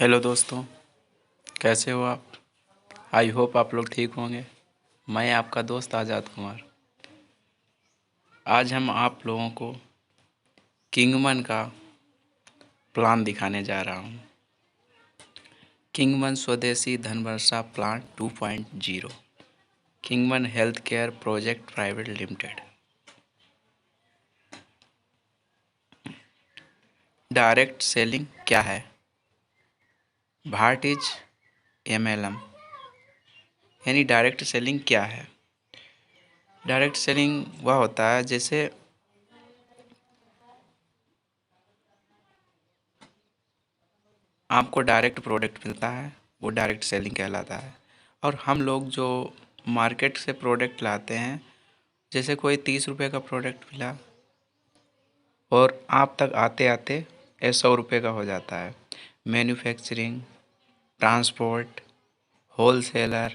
Hello दोस्तों, कैसे हो आप? आई होप आप लोग ठीक होंगे। मैं आपका दोस्त आज़ाद कुमार। आज हम आप लोगों को किंगमन का प्लान दिखाने जा रहा हूँ। Kingman Swadeshi Dhanvarsha plan 2.0, Kingman health care project private limited. Direct selling क्या है? What is MLM? यानी डायरेक्ट सेलिंग क्या है? डायरेक्ट सेलिंग वह होता है जैसे आपको डायरेक्ट प्रोडक्ट मिलता है, वो डायरेक्ट सेलिंग कहलाता है। और हम लोग जो मार्केट से प्रोडक्ट लाते हैं, जैसे कोई 30 रुपये का प्रोडक्ट मिला और आप तक आते आते 100 रुपये का हो जाता है। Manufacturing, transport, wholesaler,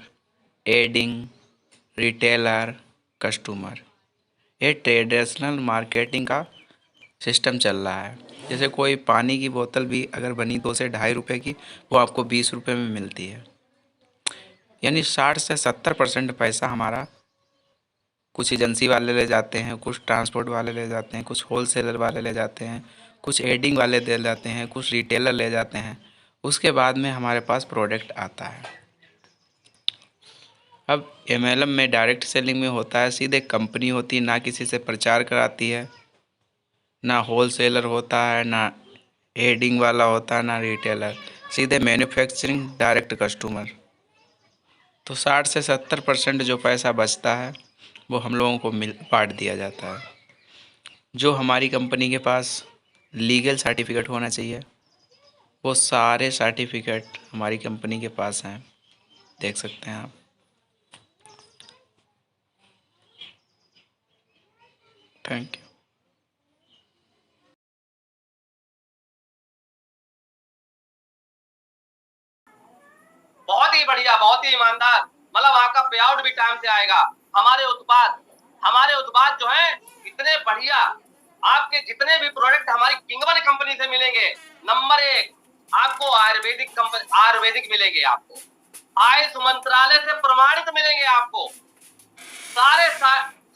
adding, retailer, customer, ये ट्रेडिशनल मार्केटिंग का सिस्टम चल रहा है। जैसे कोई पानी की बोतल भी अगर बनी 2 से 2.5 रुपये की, वो आपको 20 रुपये में मिलती है। यानी 60 से 70% पैसा हमारा कुछ एजेंसी वाले ले जाते हैं, कुछ ट्रांसपोर्ट वाले ले जाते हैं, कुछ होलसेलर वाले ले जाते हैं, कुछ एडिंग वाले ले जाते हैं, कुछ रिटेलर ले जाते हैं। उसके बाद में हमारे पास प्रोडक्ट आता है। अब MLM में डायरेक्ट सेलिंग में होता है, सीधे कंपनी होती है, ना किसी से प्रचार कराती है, ना होलसेलर होता है, ना एडिंग वाला होता है, ना रिटेलर, सीधे मैन्युफैक्चरिंग, डायरेक्ट कस्टमर। तो 60 से 70% जो पैसा बचता है वो हम लोगों को बांट दिया जाता है। जो हमारी कंपनी के पास लीगल सर्टिफिकेट होना चाहिए, वो सारे सर्टिफिकेट हमारी कंपनी के पास हैं, देख सकते हैं आप। Thank you. बहुत ही बढ़िया, बहुत ही ईमानदार, मतलब आपका पे आउट भी टाइम से आएगा। हमारे उत्पाद जो है इतने बढ़िया, आपके जितने भी प्रोडक्ट हमारी किंगमन कंपनी से मिलेंगे, नंबर 1 आपको आयुर्वेदिक मिलेंगे, आपको आयुष मंत्रालय से प्रमाणित मिलेंगे। आपको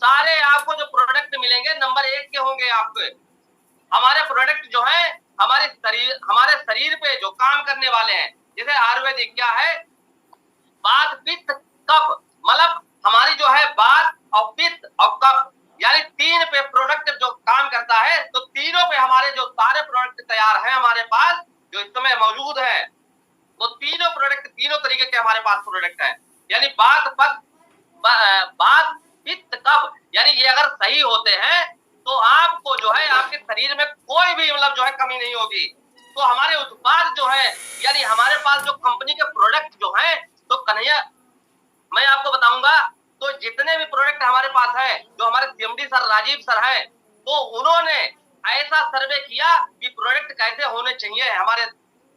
सारे आपको जो प्रोडक्ट मिलेंगे नंबर 1 के होंगे। आपके हमारे प्रोडक्ट जो है हमारे शरीर पे जो काम करने वाले हैं, जैसे आयुर्वेदिक क्या है, वात पित्त कफ, मतलब हमारी जो है वात और पित्त और कफ, यानी 3 पे प्रोडक्ट जो काम करता है। तो तीनों पे हमारे जो सारे प्रोडक्ट तैयार हैं हमारे पास, जो इस समय मौजूद है, वो तीनों प्रोडक्ट, तीनों तरीके के हमारे पास प्रोडक्ट है। यानी बात पित्त कफ, यानी ये अगर सही होते हैं तो आपको जो है आपके शरीर में कोई भी मतलब जो है कमी नहीं होगी। तो हमारे उत्पाद जो है, यानी हमारे पास जो कंपनी के प्रोडक्ट जो है, तो कन्हैया मैं आपको बताऊंगा, तो जितने भी प्रोडक्ट हमारे पास है, जो हमारे CMD सर राजीव सर है, तो उन्होंने ऐसा सर्वे किया कि प्रोडक्ट कैसे होने चाहिए हमारे।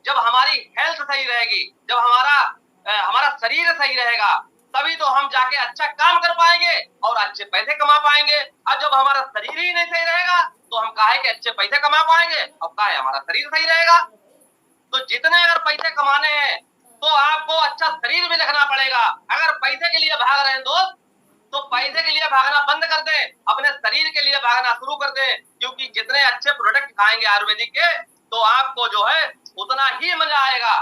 जब हमारी हेल्थ सही रहेगी, जब हमारा शरीर सही रहेगा, तभी तो हम जाके अच्छा काम कर पाएंगे और अच्छे पैसे कमा पाएंगे। और जब हमारा शरीर ही नहीं सही रहेगा, तो हम काहे के अच्छे पैसे कमा पाएंगे और काहे हमारा शरीर सही रहेगा। तो जितने अगर पैसे कमाने हैं, तो आपको अच्छा शरीर भी रखना पड़ेगा। अगर पैसे के लिए भाग रहे हैं दोस्त, तो पैसे के लिए भागना बंद कर दें, अपने शरीर के लिए भागना शुरू कर दें। क्योंकि जितने अच्छे प्रोडक्ट खाएंगे आयुर्वेदिक के, तो आपको जो है उतना ही मजा आएगा।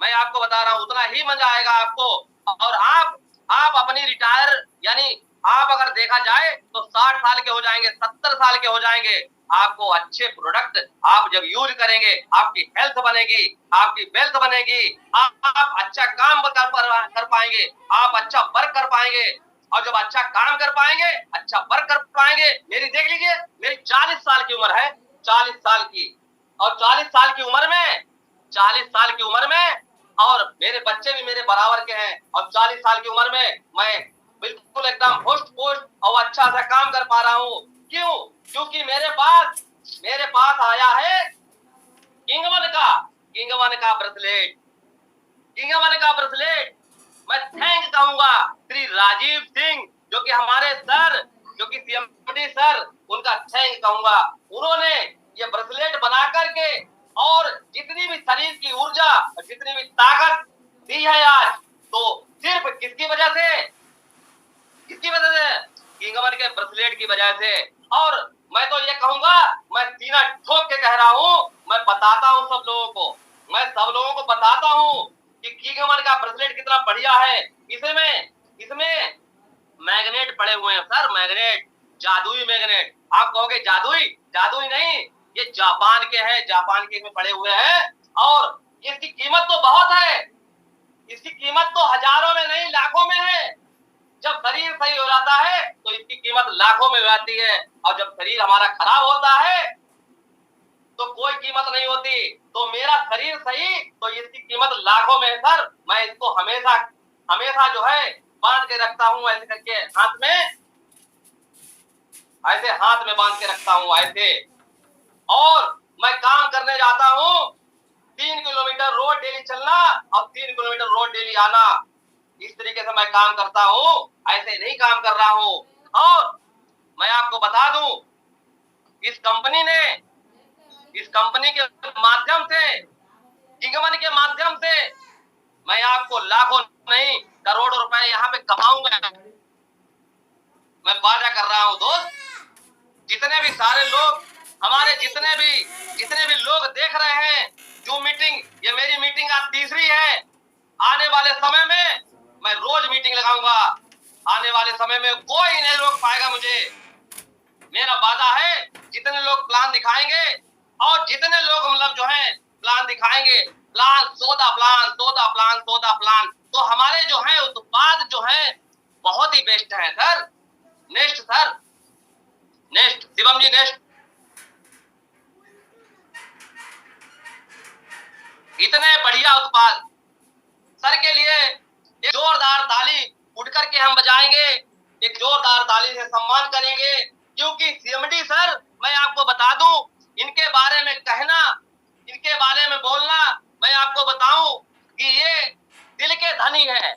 मैं आपको बता रहा हूं, उतना ही मजा आएगा आपको। और आप अपनी रिटायर, यानी आप अगर देखा जाए तो 60 साल के हो जाएंगे, 70 साल के हो जाएंगे। आपको अच्छे प्रोडक्ट आप जब यूज करेंगे, आपकी हेल्थ बनेगी, आपकी वेल्थ बनेगी, आप अच्छा काम कर पाएंगे, आप अच्छा वर्क कर पाएंगे। और जब अच्छा काम कर पाएंगे, अच्छा वर्क कर पाएंगे, मेरी देख लीजिए, मेरी 40 साल की उम्र है, 40 साल की, और 40 साल की उम्र में 40 साल की उम्र में, और मेरे बच्चे भी मेरे बराबर के हैं, और 40 साल की उम्र में मैं बिल्कुल एकदम होस्ट पोस्ट और अच्छा सा काम कर पा रहा हूँ। क्यों? क्योंकि मेरे पास आया है किंगवन का ब्रेसलेट। किंगवन का ब्रेसलेट मैं थैंक कहूंगा श्री राजीव सिंह, जो कि हमारे सर, जो कि CMD सर, उनका थैंक कहूंगा। उन्होंने ये ब्रेसलेट बना करके और जितनी भी शरीर की ऊर्जा ऐसे। और मैं तो ये कहूंगा, मैं सीना ठोक के कह रहा हूँ, मैं बताता हूँ सब लोगों को, मैं सब लोगों को बताता हूँ कि किंगमन का ब्रेसलेट कितना बढ़िया है। इसमें मैग्नेट पड़े हुए हैं सर, मैग्नेट, जादुई मैग्नेट। आप कहोगे जादुई, जादुई नहीं, ये जापान के हैं, जापान के इसमें पड़े हुए हैं। और इसकी कीमत तो बहुत है, इसकी कीमत तो हजारों में नहीं लाखों में है। जब शरीर सही हो जाता है तो इसकी कीमत लाखों में हो जाती है, और जब शरीर हमारा खराब होता है तो कोई कीमत नहीं होती। तो मेरा शरीर सही तो इसकी कीमत लाखों में है सर। मैं इसको हमेशा हमेशा जो है बांध के रखता हूँ, ऐसे करके हाथ में, ऐसे हाथ में बांध के रखता हूँ ऐसे। और मैं काम करने जाता हूँ, 3 किलोमीटर रोड डेली चलना और 3 किलोमीटर रोड डेली आना, इस तरीके से मैं काम करता हूँ, ऐसे नहीं काम कर रहा हूँ। और मैं आपको बता दूं, इस कंपनी के माध्यम से, किंगमन के माध्यम से मैं आपको लाखों नहीं करोड़ों रुपए यहाँ पे कमाऊंगा। मैं वादा कर रहा हूँ दोस्त, जितने भी सारे लोग हमारे जितने भी लोग देख रहे हैं जो मीटिंग, ये मेरी मीटिंग आज तीसरी है। आने वाले समय में मैं रोज मीटिंग लगाऊंगा, आने वाले समय में कोई नहीं रोक पाएगा मुझे। मेरा वादा है, जितने लोग प्लान दिखाएंगे और जितने लोग मतलब जो है प्लान दिखाएंगे, प्लान सौदा प्लान सौदा प्लान सौदा प्लान, तो हमारे जो है उत्पाद जो है बहुत ही बेस्ट है sir. Next sir, next Shivam ji, next. इतने बढ़िया उत्पाद सर के लिए एक जोरदार ताली उठ करके हम बजाएंगे, एक जोरदार ताली से सम्मान करेंगे। क्योंकि सीएमडी सर, मैं आपको बता दूं, इनके बारे में कहना, इनके बारे में बोलना, मैं आपको बताऊं कि ये दिल के धनी है।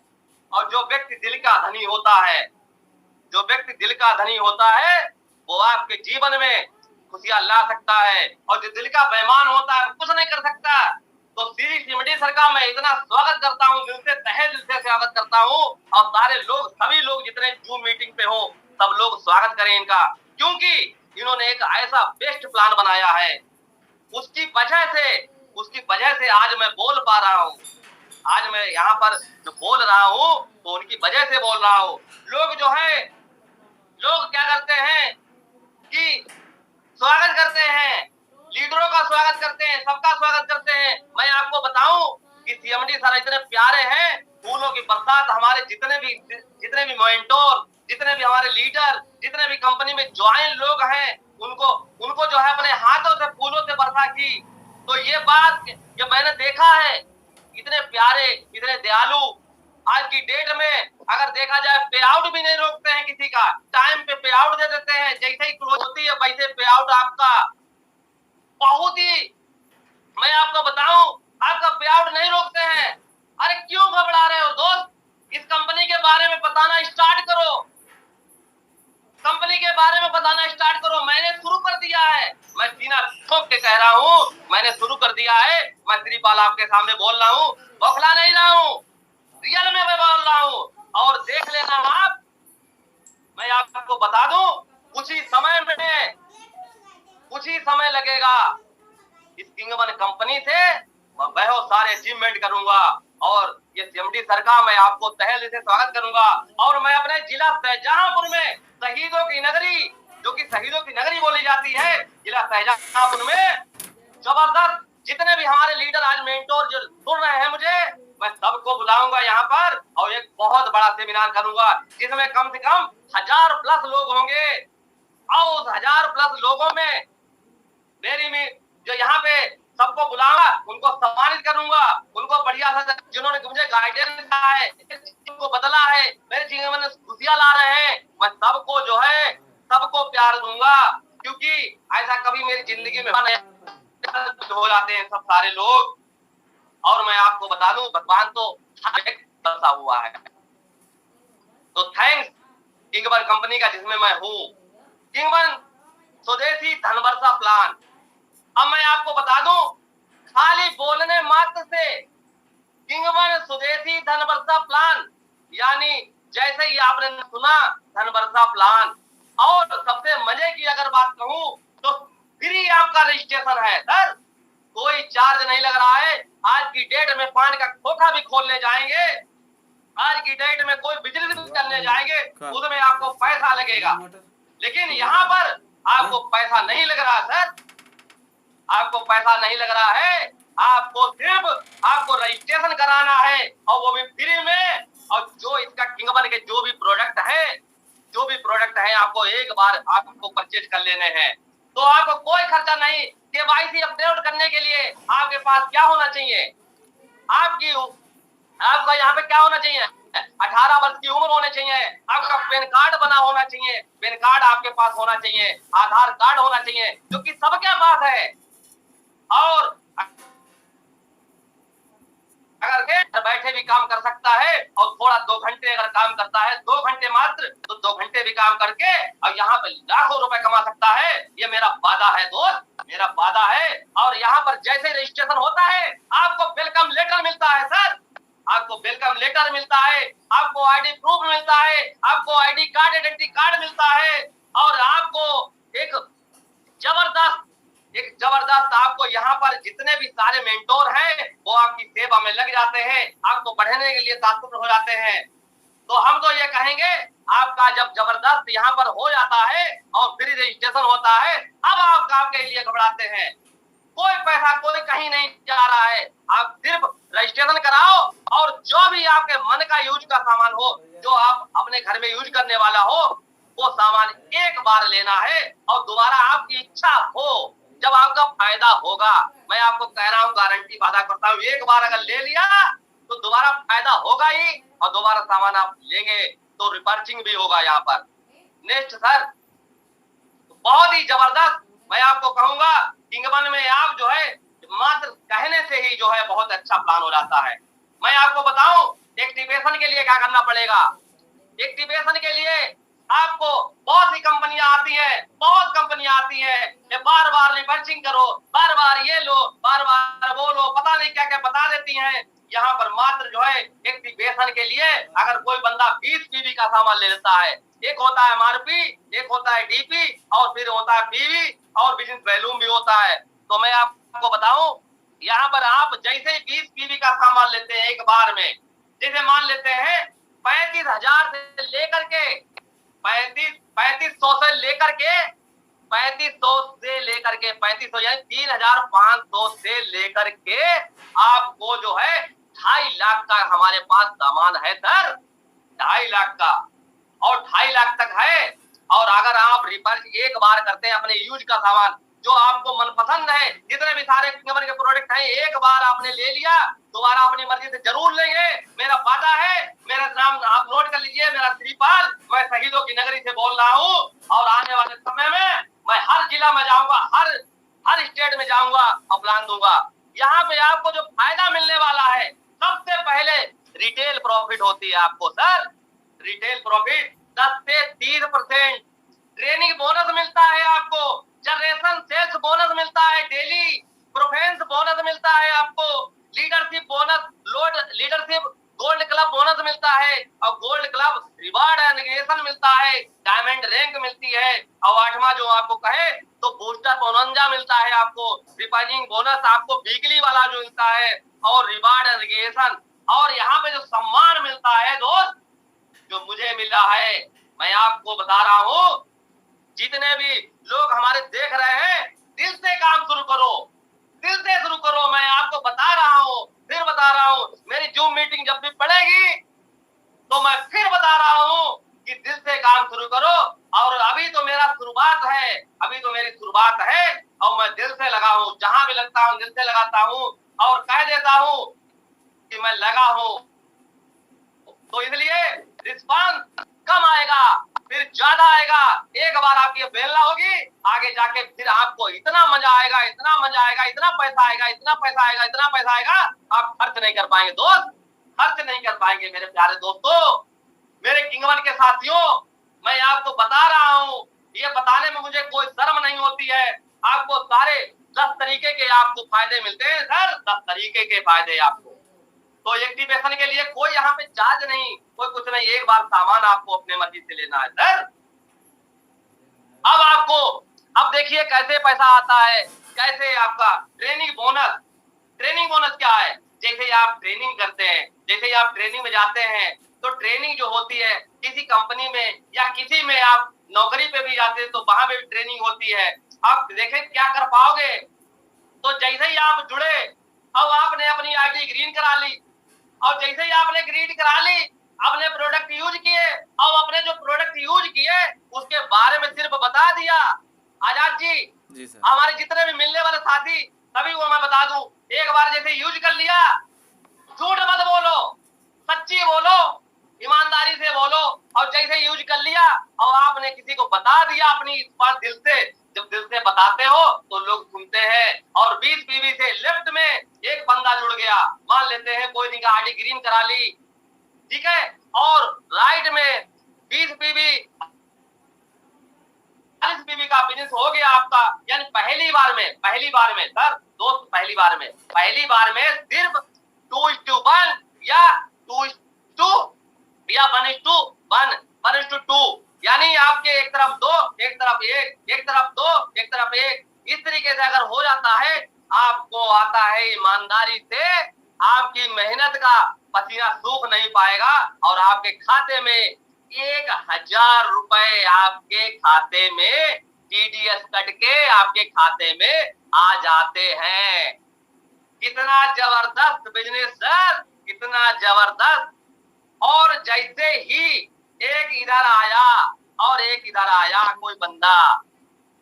और जो व्यक्ति दिल का धनी होता है, जो व्यक्ति दिल का धनी होता है, वो आपके जीवन में खुशियां ला सकता है, और जो दिल का बेईमान होता है कुछ नहीं कर सकता। तो श्री शिमडी सर का मैं इतना स्वागत करता हूँ, दिल से तहे दिल से स्वागत करता हूँ। और सारे लोग, सभी लोग जितने जूम मीटिंग पे हो, सब लोग स्वागत करें इनका, क्योंकि इन्होंने एक ऐसा बेस्ट प्लान बनाया है। उसकी वजह से आज मैं बोल पा रहा हूँ, आज मैं यहाँ पर जो बोल रहा हूँ तो उनकी वजह से बोल रहा हूँ। लोग क्या करते हैं कि स्वागत करते हैं, लीडरों का स्वागत करते हैं, सबका स्वागत करते हैं। मैं आपको बताऊं कि सीएमडी सर इतने प्यारे हैं, फूलों की बरसात, हमारे जितने भी मेंटोर, जितने भी हमारे लीडर, जितने भी कंपनी में ज्वाइन लोग हैं, उनको जो है अपने हाथों से फूलों से बरसा की। तो ये बात ये मैंने देखा है, इतने प्यारे, इतने दयालु। आज की डेट में अगर देखा जाए, पे आउट भी नहीं रोकते हैं किसी का, टाइम पे पे आउट दे देते हैं, जैसे ही क्लोज होती है वैसे पे आउट आपका बहुत ही, मैं आपको बताऊं, आपका पे आउट नहीं रोकते हैं। अरे क्यों घबरा रहे हो दोस्त, इस कंपनी के बारे में बताना स्टार्ट करो, कंपनी के बारे में बताना स्टार्ट करो। मैंने शुरू कर दिया है, मैं सीना ठोक के कह रहा हूँ, मैंने शुरू कर दिया है। मैं श्रीपाल आपके सामने बोल रहा हूँ, बौखला नहीं रहा हूँ, रियल में मैं बोल रहा हूँ। और देख लेना आप, मैं आपको बता दूं, कुछ ही समय लगेगा इस किंगमन कंपनी से बहुत सारे अचीवमेंट करूंगा। और ये सीएमडी सर का मैं आपको तहे दिल से स्वागत करूंगा। और मैं अपने जिला शाहजहांपुर में शहीदों की नगरी, जो कि शहीदों की नगरी बोली जाती है, जिला शाहजहांपुर में जबरदस्त जितने भी हमारे लीडर आज मेंटोर जो सुन रहे हैं मुझे, मैं सबको बुलाऊंगा यहाँ पर, और एक बहुत बड़ा सेमिनार करूंगा जिसमें कम से कम 1000+ लोग होंगे। और उस 1000+ लोगों में जो यहाँ पे सबको बुलाऊंगा, उनको सम्मानित करूंगा, उनको बढ़िया से, जिन्होंने मुझे गाइडेंस दिया है, उनको बदला है, मेरे जीवन में खुशियां ला रहे हैं, मैं सबको जो है सबको प्यार दूंगा। क्योंकि ऐसा कभी मेरी जिंदगी में हो जाते हैं सब सारे लोग। और मैं आपको बता दूं, भगवान तो बसा हुआ है। तो थैंक्स किंगमन कंपनी का, जिसमें मैं हूँ, किंगमन स्वदेशी धनवर्षा प्लान। अब मैं आपको बता दूं, खाली बोलने मात्र से किंगमन स्वदेशी धनवर्षा प्लान, यानी जैसे ही आपने सुना धनवर्षा प्लान, और सबसे मजे की अगर बात कहूं तो फ्री आपका रजिस्ट्रेशन है सर, कोई चार्ज नहीं लग रहा है। आज की डेट में पान का खोखा भी खोलने जाएंगे, आज की डेट में कोई बिजनेस भी करने जाएंगे, उसमें आपको पैसा लगेगा, लेकिन यहाँ पर आपको पैसा नहीं लग रहा सर, आपको पैसा नहीं लग रहा है। आपको सिर्फ आपको रजिस्ट्रेशन कराना है और वो भी फ्री में। और जो इसका किंगबन के जो भी प्रोडक्ट है आपको एक बार आपको परचेज कर लेने हैं, तो आपको कोई खर्चा नहीं। केवाईसी अपडेट करने के लिए आपके पास क्या होना चाहिए, आपका यहाँ पे क्या होना चाहिए, 18 वर्ष की उम्र होनी चाहिए, आपका पैन कार्ड बना होना चाहिए, पैन कार्ड आपके पास होना चाहिए, आधार कार्ड होना चाहिए, जो कि सबके पास है। और अगर घर बैठे भी काम कर सकता है और थोड़ा 2 घंटे अगर काम करता है, 2 घंटे मात्र, तो 2 घंटे भी काम करके और यहाँ पे लाखों रुपए कमा सकता है। ये मेरा वादा है दोस्त, मेरा वादा है। और यहाँ पर जैसे रजिस्ट्रेशन होता है आपको वेलकम लेटर मिलता है सर, आपको वेलकम लेटर मिलता है, आपको आईडी प्रूफ मिलता है, आपको आईडी कार्ड, आइडेंटिटी कार्ड मिलता है, और आपको एक जबरदस्त आपको यहाँ पर जितने भी सारे मेंटोर हैं वो आपकी सेवा में लग जाते हैं, आपको बढ़ने के लिए तात्पर्य हो जाते हैं। तो हम तो ये कहेंगे आपका जब जबरदस्त यहाँ पर हो जाता है और फ्री रजिस्ट्रेशन होता है, अब आप काम के लिए घबराते हैं। कोई पैसा कोई कहीं नहीं जा रहा है, आप सिर्फ रजिस्ट्रेशन कराओ और जो भी आपके मन का यूज का सामान हो, जो आप अपने घर में यूज करने वाला हो, वो सामान एक बार लेना है और दोबारा आपकी इच्छा हो जब आपका फायदा होगा। मैं आपको कह रहा हूँ, गारंटी वादा करता हूँ, एक बार अगर ले लिया तो दोबारा फायदा होगा ही और दोबारा सामान आप लेंगे तो रिपर्चिंग भी होगा। यहाँ पर नेक्स्ट सर बहुत ही जबरदस्त मैं आपको कहूंगा, किंगबन में आप जो है मात्र कहने से ही जो है बहुत अच्छा प्लान हो जाता है। मैं आपको बताऊं एक्टिवेशन के लिए क्या करना पड़ेगा। एक्टिवेशन के लिए आपको बहुत सी कंपनियां आती है, बहुत कंपनियां आती है, बार बार रिपर्चिंग करो, बार बार ये लो, बार बार वो लो, पता नहीं क्या क्या बता देती हैं। यहाँ पर मात्र जो है एक्टिवेशन के लिए अगर कोई बंदा 20 पीवी का सामान ले लेता है, एक होता है एमआरपी, एक होता है डीपी और फिर होता है पीवी और बिजनेस वैल्यूम भी होता है। तो मैं आपको बताऊं यहाँ पर आप जैसे 20 पीवी का सामान लेते हैं एक बार में, जैसे मान लेते हैं 35,000 से लेकर के 3500 से लेकर के 3500 यानी 3,500 से लेकर के आपको जो है 2.5 लाख का हमारे पास सामान है सर, 2.5 लाख का और 2.5 लाख तक है। और अगर आप रिपर्च एक बार करते हैं अपने यूज का सामान जो आपको मनपसंद है, जितने भी सारे किंगबन के प्रोडक्ट हैं, एक बार आपने ले लिया दोबारा अपनी मर्जी से जरूर लेंगे, मेरा वादा है। मेरा नाम आप नोट कर लीजिए, मेरा श्रीपाल, मैं शहीदों की नगरी से बोल रहा हूँ और आने वाले समय में मैं हर जिला में जाऊंगा, हर स्टेट में जाऊंगा और प्लान दूंगा। यहाँ पे आपको जो फायदा मिलने वाला है सबसे पहले रिटेल प्रॉफिट होती है आपको सर, रिटेल प्रॉफिट 10 से 30%, ट्रेनिंग बोनस मिलता है आपको, जनरेशन सेल्स बोनस मिलता है, डेली प्रोफेंस बोनस मिलता है आपको, leadership bonus, leadership gold club bonus मिलता है और गोल्ड क्लब रिवार्ड एनगेशन मिलता है, डायमंड रैंक मिलती है और 8वां जो आपको कहे तो बूस्टर बोनंजा मिलता है आपको, रिपाइजिंग बोनस आपको वीकली वाला जो मिलता है और रिवार्ड एनगेशन। और यहाँ पे जो सम्मान मिलता है दोस्त जो मुझे मिला है, मैं आपको बता रहा हूँ, जितने भी लोग हमारे देख रहे हैं दिल से काम शुरू करो, दिल से शुरू करो। मैं आपको बता रहा हूँ, फिर बता रहा हूँ, मेरी जूम मीटिंग जब भी पड़ेगी तो मैं फिर बता रहा हूँ कि दिल से काम शुरू करो। और अभी तो मेरा शुरुआत है, अभी तो मेरी शुरुआत है और मैं दिल से लगा हूँ, जहां भी लगता हूँ दिल से लगाता हूँ और कह देता हूँ कि मैं लगा हूँ। तो इसलिए रिस्पांस कम आएगा फिर ज्यादा आएगा। एक बार आपकी बेलना होगी, आगे जाके फिर आपको इतना मजा आएगा, इतना मजा आएगा, इतना पैसा आएगा, इतना पैसा आएगा, इतना पैसा आएगा, आप खर्च नहीं कर पाएंगे दोस्त, खर्च नहीं कर पाएंगे मेरे प्यारे दोस्तों, मेरे किंगबन के साथियों। मैं आपको बता रहा हूँ, ये बताने में मुझे कोई शर्म नहीं होती है। आपको सारे 10 तरीके के आपको फायदे मिलते हैं सर, 10 तरीके के फायदे आपको। तो एक्टिवेशन के लिए कोई यहाँ पे चार्ज नहीं, कोई कुछ नहीं, एक बार सामान आपको अपने मर्जी से लेना है सर। अब आपको, अब देखिए कैसे पैसा आता है, कैसे आपका ट्रेनिंग बोनस क्या है? जैसे ही आप ट्रेनिंग करते हैं, जैसे ही आप ट्रेनिंग में जाते हैं, तो ट्रेनिंग जो होती है किसी कंपनी में या किसी में आप नौकरी पे भी जाते हैं तो वहां पे भी ट्रेनिंग होती है। आप देखें क्या कर पाओगे। तो जैसे ही आप जुड़े, अब आपने अपनी आईडी ग्रीन करा ली, और जैसे ही आपने ग्रीन करा ली, अपने प्रोडक्ट यूज किए, और अपने जो प्रोडक्ट यूज किए उसके बारे में सिर्फ बता दिया। आजाद जी सर। हमारे जितने भी मिलने वाले साथी सभी को मैं बता दूं, एक बार जैसे यूज कर लिया, झूठ मत बोलो, सच्ची बोलो, ईमानदारी से बोलो। और जैसे यूज कर लिया और आपने किसी को बता दिया अपनी बात दिल से, जब दिल से बताते हो तो लोग सुनते हैं। और 20 पीवी से लेफ्ट में एक बंदा जुड़ गया, मान लेते हैं कोई नहीं का आईडी ग्रीन करा ली, ठीक है, और राइट में 20 पीवी 40 पीवी का बिजनेस हो गया आपका। यानी पहली बार में सर दोस्त, पहली बार में सिर्फ 2:1 या 2:2 या 1:1 यानी आपके एक तरफ दो, एक तरफ एक तरफ दो, एक तरफ एक, इस तरीके से अगर हो जाता है, आपको आता है ईमानदारी से, आपकी मेहनत का पसीना सूख नहीं पाएगा, और आपके खाते में 1,000 रुपए आपके खाते में टीडीएस कट के आपके खाते में आ जाते हैं। कितना जबरदस्त बिजनेस सर, कितना जबरदस्त। और जैसे ही एक इधर आया और एक इधर आया कोई बंदा,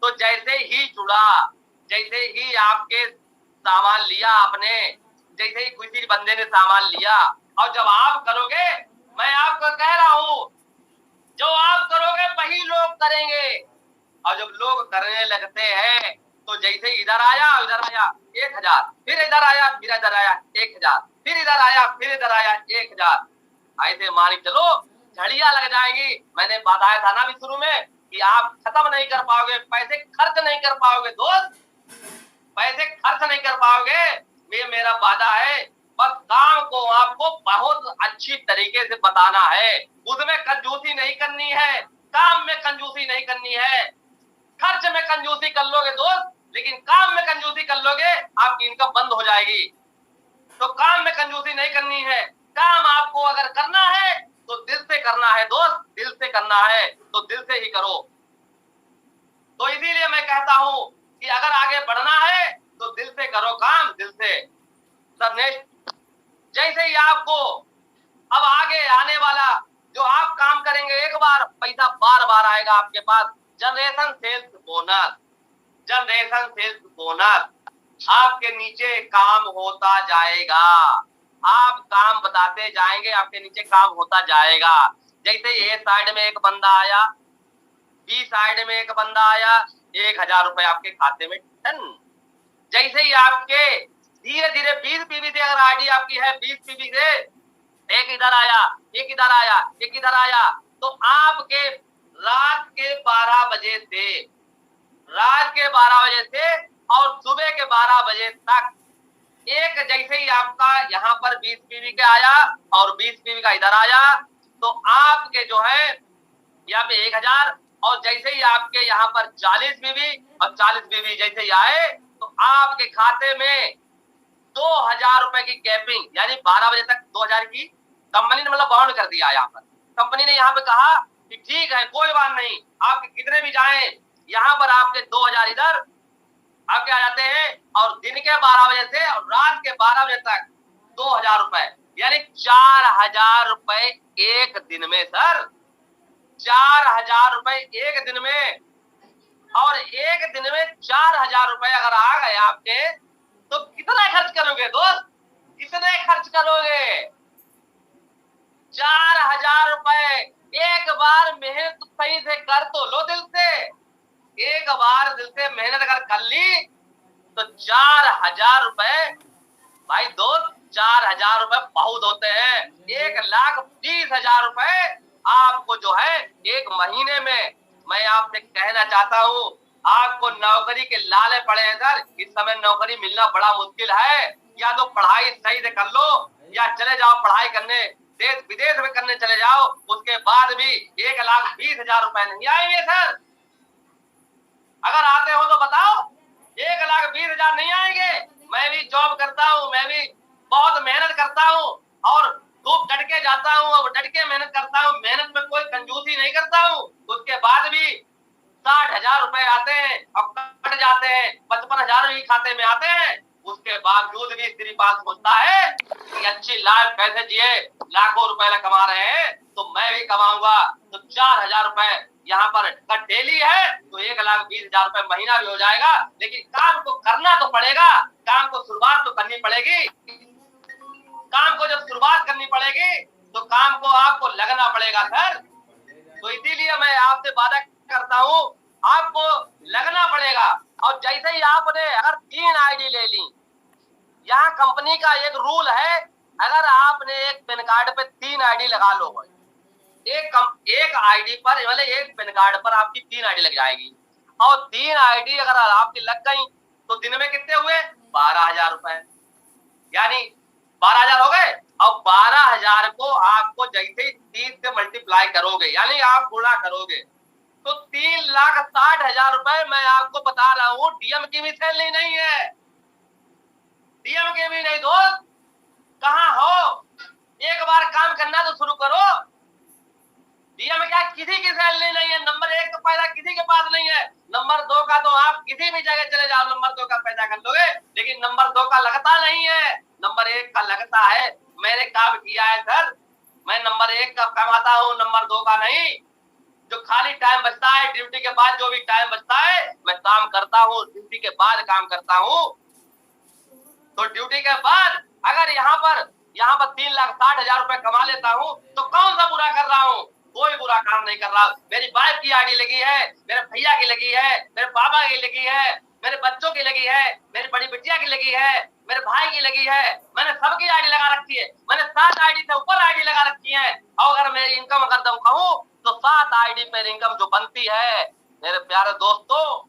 तो जैसे ही जुड़ा, जैसे ही आपके सामान लिया आपने, जैसे ही किसी बंदे ने सामान लिया, और जब आप करोगे, मैं आपको कह रहा हूं, जो आप करोगे वही लोग करेंगे। और जब लोग करने लगते हैं, तो जैसे इधर आया 1,000, फिर इधर आया 1,000, फिर इधर आया 1,000, ऐसे मान के चलो झड़ियां लग जाएंगी। मैंने बताया था ना अभी शुरू में कि आप खत्म नहीं कर पाओगे, पैसे खर्च नहीं कर पाओगे दोस्त, पैसे खर्च नहीं कर पाओगे। ये मेरा वादा है। बस काम को आपको बहुत अच्छी तरीके से बताना है, उसमें कंजूसी नहीं करनी है, काम में कंजूसी नहीं करनी है। खर्च में कंजूसी कर लोगे दोस्त, लेकिन काम में कंजूसी कर लोगे आपकी इनकम बंद हो जाएगी। तो काम में कंजूसी नहीं करनी है। काम आपको अगर करना है तो दिल से करना है दोस्त, दिल से करना है तो दिल से ही करो। तो इसीलिए मैं कहता हूं कि अगर आगे बढ़ना है तो दिल से करो काम, दिल से। सर नेक्स्ट, जैसे ही आपको अब आगे आने वाला जो आप काम करेंगे, एक बार पैसा बार बार आएगा आपके पास। Generation sales bonus, generation sales bonus, आपके नीचे काम होता जाएगा, आप काम बताते जाएंगे, आपके नीचे काम होता जाएगा। जैसे ए साइड में एक बंदा आया, बी साइड में एक बंदा आया, 1,000 रुपए आपके खाते में टन। जैसे ही आपके धीरे धीरे 20 पीवी से अगर आईडी आपकी है, 20 पीवी से एक इधर आया, एक इधर आया, एक इधर आया, तो आपके रात के 12 बजे से, रात के 12 बजे से और सुबह के 12 बजे तक, एक जैसे ही आपका यहाँ पर 20 पीवी का आया और 20 पीवी का इधर आया, तो आपके जो है यहाँ पे 1,000, और जैसे ही आपके यहाँ पर 40 पीवी और 40 पीवी जैसे ही आए, तो आपके खाते में 2,000 रुपए की कैपिंग, यानी 12 बजे तक 2,000 की कंपनी ने मतलब बाउंड कर दिया। यहाँ पर कंपनी ने यहाँ पे कहा कि ठीक है कोई बात नहीं, आपके कितने भी जाए, यहाँ पर आपके 2,000 इधर आपके आ जाते हैं, और दिन के 12 बजे से और रात के 12 बजे तक 2,000 रुपए, यानी 4,000 रुपए एक दिन में सर, 4,000 रुपए एक दिन में। और एक दिन में 4,000 रुपए अगर आ गए आपके, तो कितना खर्च करोगे दोस्त, कितने खर्च करोगे? 4,000 रुपए एक बार मेहनत सही से कर तो लो, दिल से एक बार दिल से मेहनत अगर कर ली, तो 4,000 रुपए भाई दोस्त, 4,000 रुपए बहुत होते हैं। 1,20,000 रुपए आपको जो है एक महीने में, मैं आपसे कहना चाहता हूँ, आपको नौकरी के लाले पड़े हैं सर। इस समय नौकरी मिलना बड़ा मुश्किल है। या तो पढ़ाई सही से कर लो, या चले जाओ पढ़ाई करने देश विदेश में करने चले जाओ, उसके बाद भी 1,20,000 रुपए नहीं आएंगे सर। अगर आते हो तो बताओ। 1,20,000 नहीं आएंगे। मैं भी जॉब करता हूँ, मैं भी बहुत मेहनत करता हूँ और खूब डट के जाता हूँ और डट के मेहनत करता हूँ। मेहनत में कोई कंजूसी नहीं करता हूँ। उसके बाद भी 60,000 रुपए आते हैं और कट जाते हैं, 55,000 भी खाते में आते हैं। उसके बावजूद भी स्त्री पास सोचता है कि अच्छी लाइफ कैसे जिए, लाखों रुपए कमा रहे हैं तो मैं भी कमाऊंगा। तो 4,000 रुपए यहाँ पर डेली है तो 1,20,000 रुपए महीना भी हो जाएगा। लेकिन काम को करना तो पड़ेगा, काम को शुरुआत तो करनी पड़ेगी। काम को जब शुरुआत करनी पड़ेगी तो काम को आपको लगना पड़ेगा सर। तो इसीलिए मैं आपसे वादा करता हूँ, आपको लगना पड़ेगा। और जैसे ही आपने अगर 3 आईडी ले ली, यहाँ कंपनी का एक रूल है, अगर आपने एक पैन कार्ड पे 3 आईडी लगा लो, एक आईडी पर मतलब एक पैन कार्ड पर आपकी 3 आईडी लग जाएगी। और 3 आईडी अगर आपकी लग गई तो दिन में कितने हुए? 12,000 रुपए, यानी 12,000 हो गए। और 12,000 को आपको जैसे ही 30 से मल्टीप्लाई करोगे, यानी आप गुणा करोगे, तो 3,60,000 रुपए मैं आपको बता रहा हूँ। डीएम की भी सैलरी नहीं है, डीएम की भी नहीं। दोस्त कहाँ हो? एक बार काम करना तो शुरू करो। डीएम क्या किसी की सैलरी नहीं है। नंबर 1 का पैसा किसी के पास नहीं है। नंबर 2 का तो आप किसी भी जगह चले जाओ, नंबर 2 का पैसा कर लोगे, लेकिन नंबर 2 का लगता नहीं है, नंबर 1 का लगता है। मैंने काम किया है सर, मैं नंबर 1 का कमाता हूँ, नंबर 2 का नहीं। जो खाली टाइम बचता है ड्यूटी के बाद, जो भी टाइम बचता है मैं काम करता हूँ, ड्यूटी के बाद काम करता हूँ। तो ड्यूटी के बाद अगर यहाँ पर 3,60,000 रुपए कमा लेता हूँ तो कौन सा बुरा कर रहा हूँ? कोई बुरा काम नहीं कर रहा। मेरी वाइफ की आईडी लगी है, मेरे भैया की लगी है, मेरे पापा की लगी है, मेरे बच्चों की लगी है, मेरी बड़ी बिटिया की लगी है, मेरे भाई की लगी है। मैंने सबकी आईडी लगा रखी है। मैंने 7 आईडी से ऊपर आईडी लगा रखी है। और अगर मेरी इनकम अगर दम कहूँ तो 7 आईडी पर इनकम जो बनती है, मेरे प्यारे दोस्तों,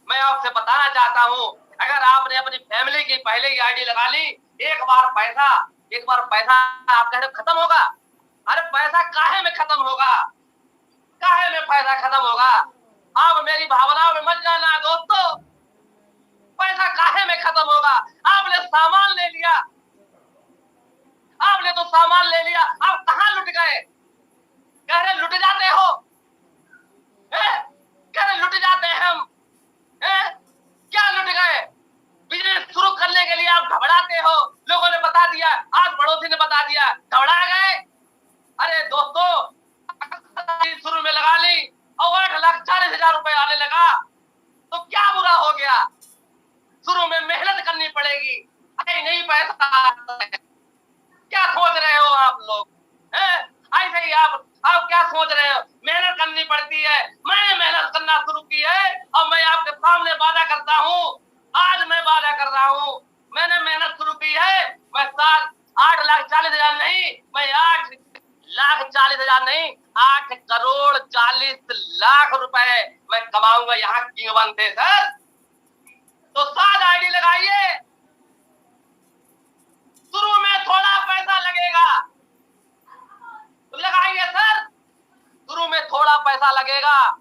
मैं आपसे बताना चाहता हूँ, अगर आपने अपनी फैमिली की पहले ही आईडी लगा ली, एक बार पैसा आप कह रहे खत्म होगा। अरे पैसा काहे में खत्म होगा? काहे में पैसा खत्म होगा? आप मेरी भावनाओं में मत जाना दोस्तों। पैसा काहे में खत्म होगा? आपने सामान ले लिया, आपने तो सामान ले लिया, आप कहाँ लुट गए? कह रहे लुट जाते हो, कह रहे लुट जाते हैं हम। क्या लुट गए? बिजनेस शुरू करने के लिए आप घबराते हो, लोगों ने बता दिया, आज पड़ोसी ने बता दिया, घबरा गए। अरे दोस्तों, शुरू में लगा ली और 8,40,000 रुपए आने लगा तो क्या बुरा हो गया? शुरू में मेहनत करनी पड़ेगी। अरे नहीं पैसा आता है। क्या सोच रहे हो आप लोग? ऐसे ही आप क्या सोच रहे हो? मेहनत करनी पड़ती है। मैंने मेहनत करना शुरू की है और मैं आपके सामने वादा करता हूँ, आज मैं वादा कर रहा हूँ, मैंने मेहनत शुरू की है। मैं 8,40,000 नहीं, मैं 8,40,000 नहीं, 8,40,00,000 रुपए मैं कमाऊंगा यहाँ किंग वन से सर। तो 7 आईडी लगाइए। शुरू में थोड़ा पैसा लगेगा, लगाइए सर। शुरू में थोड़ा पैसा लगेगा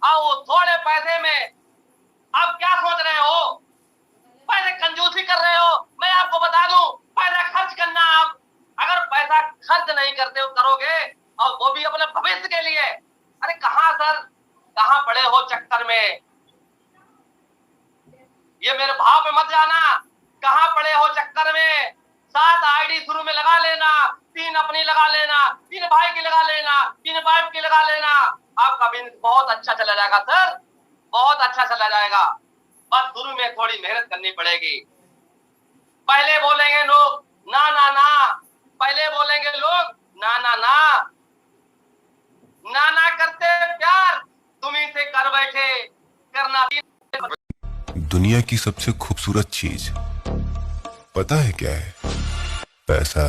और थोड़े पैसे में आप क्या सोच रहे हो? पैसे कंजूसी कर रहे हो। मैं आपको बता दूं, पैसा खर्च करना, आप अगर पैसा खर्च नहीं करते हो करोगे और वो भी अपने भविष्य के लिए, अरे कहाँ सर, कहाँ पड़े हो चक्कर में? ये मेरे भाव में मत जाना, कहाँ पड़े हो चक्कर में। 7 आईडी शुरू में लगा लेना, 3 अपनी लगा लेना, 3 भाई की लगा लेना, 3 वाइफ की लगा लेना, आपका बिजनेस बहुत अच्छा चला जाएगा सर, बहुत अच्छा चला जाएगा। बस शुरू में थोड़ी मेहनत करनी पड़ेगी। पहले बोलेंगे लोग ना ना ना, पहले बोलेंगे लोग ना ना ना, ना ना करते प्यार तुम्ही से कर बैठे करना। दुनिया की सबसे खूबसूरत चीज पता है क्या है? पैसा।